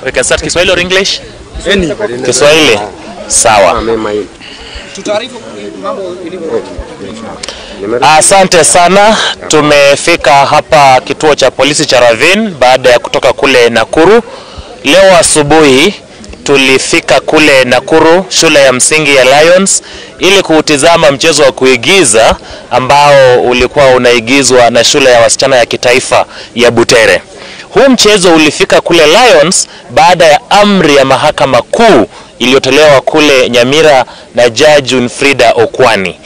We can start Kiswahili or English? Kiswahili. Sawa. Asante sana. Tumefika hapa kituo cha polisi cha Ravin baada ya kutoka kule Nakuru. Leo asubuhi tulifika kule Nakuru, shule ya msingi ya Lions, ili kuutizama mchezo wa kuigiza ambao ulikuwa unaigizwa na shule ya wasichana ya kitaifa ya Butere. Huu mchezo ulifika kule Lions baada ya amri ya mahakama kuu iliyotolewa kule Nyamira na Judge Unfrida Okwani.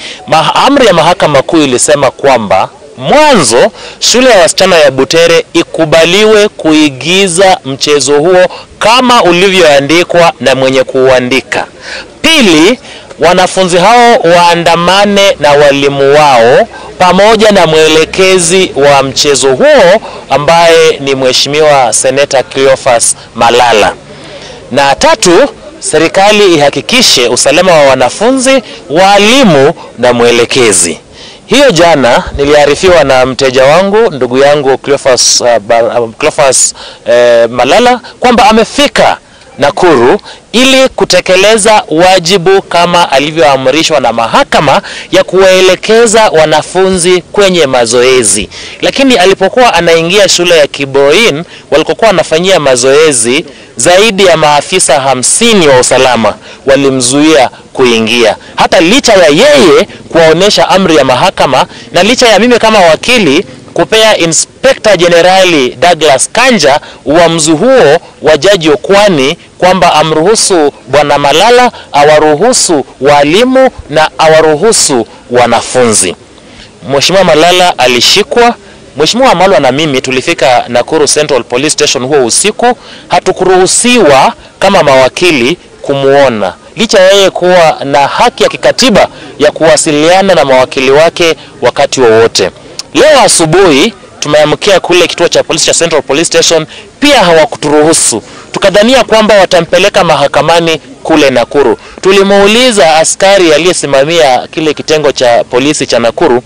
Amri ya mahakama kuu ilisema kwamba mwanzo shule ya wasichana ya Butere ikubaliwe kuigiza mchezo huo kama ulivyoandikwa na mwenye kuandika. Pili, wanafunzi hao waandamane na walimu wao pamoja na mwelekezi wa mchezo huo ambaye ni Mheshimiwa Seneta Cleophas Malala. Na tatu, serikali ihakikishe usalama wa wanafunzi, walimu na mwelekezi. Hiyo jana niliarifiwa na mteja wangu, ndugu yangu Cleophas Malala, kwamba amefika Nakuru ili kutekeleza wajibu kama alivyoamrishwa na mahakama ya kuwaelekeza wanafunzi kwenye mazoezi. Lakini alipokuwa anaingia shule ya Kiboin walikokuwa wanafanyia mazoezi, zaidi ya maafisa 50 wa usalama walimzuia kuingia. Hata licha ya yeye kuwaonesha amri ya mahakama na licha ya mimi kama wakili kupea Inspector Generali Douglas Kanja uamuzi huo wa Jaji Okwani kwamba amruhusu Bwana Malala, awaruhusu walimu na awaruhusu wanafunzi. Mheshimiwa Malala alishikwa. Mheshimiwa Malwa na mimi tulifika Nakuru Central Police Station huo usiku. Hatukuruhusiwa kama mawakili kumuona, licha yeye kuwa na haki ya kikatiba ya kuwasiliana na mawakili wake wakati wowote. Leo asubuhi tumeamkia kule kituo cha polisi cha Central Police Station, pia hawakuturuhusu. Tukadhania kwamba watampeleka mahakamani kule Nakuru. Tulimuuliza askari aliyesimamia kile kitengo cha polisi cha Nakuru,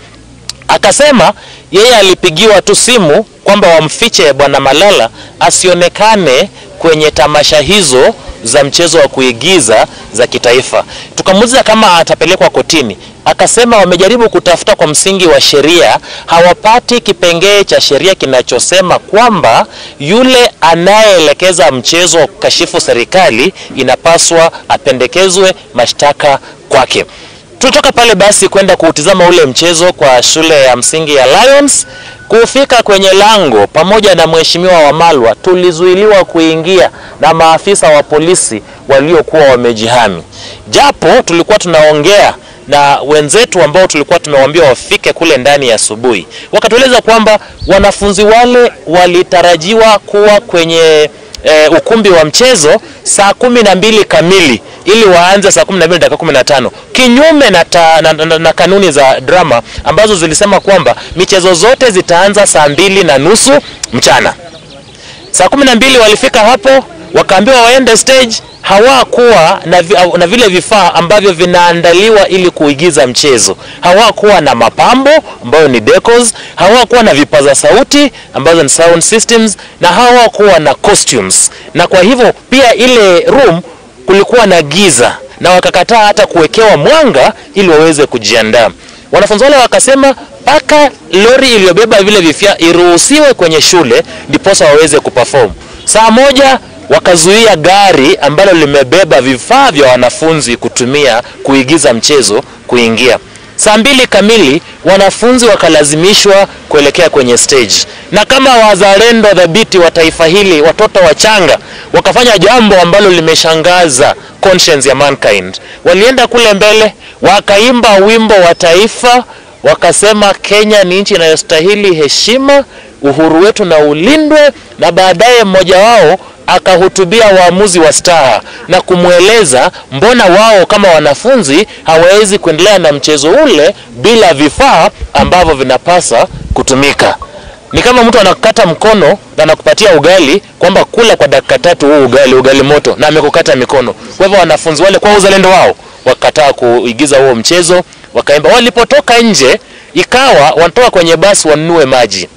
akasema yeye alipigiwa tu simu kwamba wamfiche Bwana Malala asionekane kwenye tamasha hizo za mchezo wa kuigiza za kitaifa. Tukamuuliza kama atapelekwa kotini. Akasema wamejaribu kutafuta kwa msingi wa sheria, hawapati kipengee cha sheria kinachosema kwamba yule anayeelekeza mchezo kashifu serikali inapaswa apendekezwe mashtaka kwake. Tutoka pale basi kwenda kuutizama ule mchezo kwa shule ya msingi ya Lions. Kufika kwenye lango pamoja na Mheshimiwa Wamalwa tulizuiliwa kuingia na maafisa wa polisi waliokuwa wamejihami. Japo tulikuwa tunaongea na wenzetu ambao tulikuwa tumewaambia wafike kule ndani ya asubuhi. Wakatueleza kwamba wanafunzi wale walitarajiwa kuwa kwenye ukumbi wa mchezo saa 12 kamili ili waanze saa 12:15, kinyume na kanuni za drama ambazo zilisema kwamba michezo zote zitaanza saa 2:30 mchana. Saa 12 walifika hapo, wakaambiwa waende stage. Hawakuwa na vile vifaa ambavyo vinaandaliwa ili kuigiza mchezo. Hawakuwa na mapambo ambayo ni decors, hawakuwa na vipaza sauti ambazo ni sound systems, na hawakuwa na costumes. Na kwa hivyo pia ile room kulikuwa na giza na wakakataa hata kuwekewa mwanga ili waweze kujiandaa. Wanafunzi wale wakasema paka lori iliyobeba vile vifaa iruhusiwe kwenye shule ndiposa waweze kuperform. Saa 1 wakazuia gari ambalo limebeba vifaa vya wanafunzi kutumia kuigiza mchezo kuingia. Saa 2 kamili wanafunzi wakalazimishwa kuelekea kwenye stage. Na kama wazalendo dhabiti wa taifa hili, watoto wachanga, wakafanya jambo ambalo limeshangaza conscience ya mankind. Walienda kule mbele, wakaimba wimbo wa taifa, wakasema Kenya ni nchi inayostahili heshima, uhuru wetu na ulindwe, na baadaye mmoja wao akahutubia waamuzi wa staha na kumweleza mbona wao kama wanafunzi hawawezi kuendelea na mchezo ule bila vifaa ambavyo vinapasa kutumika. Ni kama mtu anakata mkono na anakupatia ugali kwamba kula kwa dakika 3 huu ugali moto, na amekukata mikono. Kwa hivyo wanafunzi wale kwa uzalendo wao wakataa kuigiza huo mchezo, wakaimba. Walipotoka nje ikawa wanatoka kwenye basi wanunue maji.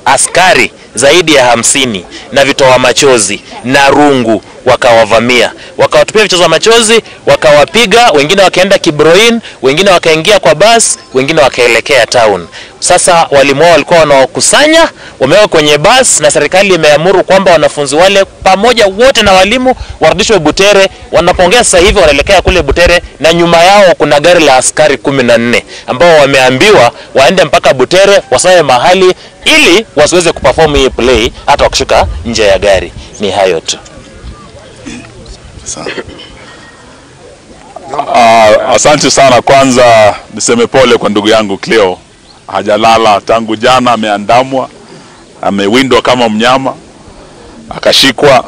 Askari zaidi ya 50 na vitoa machozi na rungu wakawavamia, wakawatupia vichoza machozi, wakawapiga, wengine wakaenda Kibroin, wengine wakaingia kwa bus, wengine wakaelekea town. Sasa walimu wao walikuwa wanawakusanya, wameweka kwenye bus, na serikali imeamuru kwamba wanafunzi wale pamoja wote na walimu warudishwe Butere. Wanapongea sasa hivi wanaelekea kule Butere, na nyuma yao kuna gari la askari 14 ambao wameambiwa waende mpaka Butere wasawe mahali ili wasiweze kuperform hii play hata wakishuka nje ya gari. Ni hayo tu. Asante sana. Kwanza niseme pole kwa ndugu yangu Cleo. Hajalala tangu jana, ameandamwa, amewindwa kama mnyama, akashikwa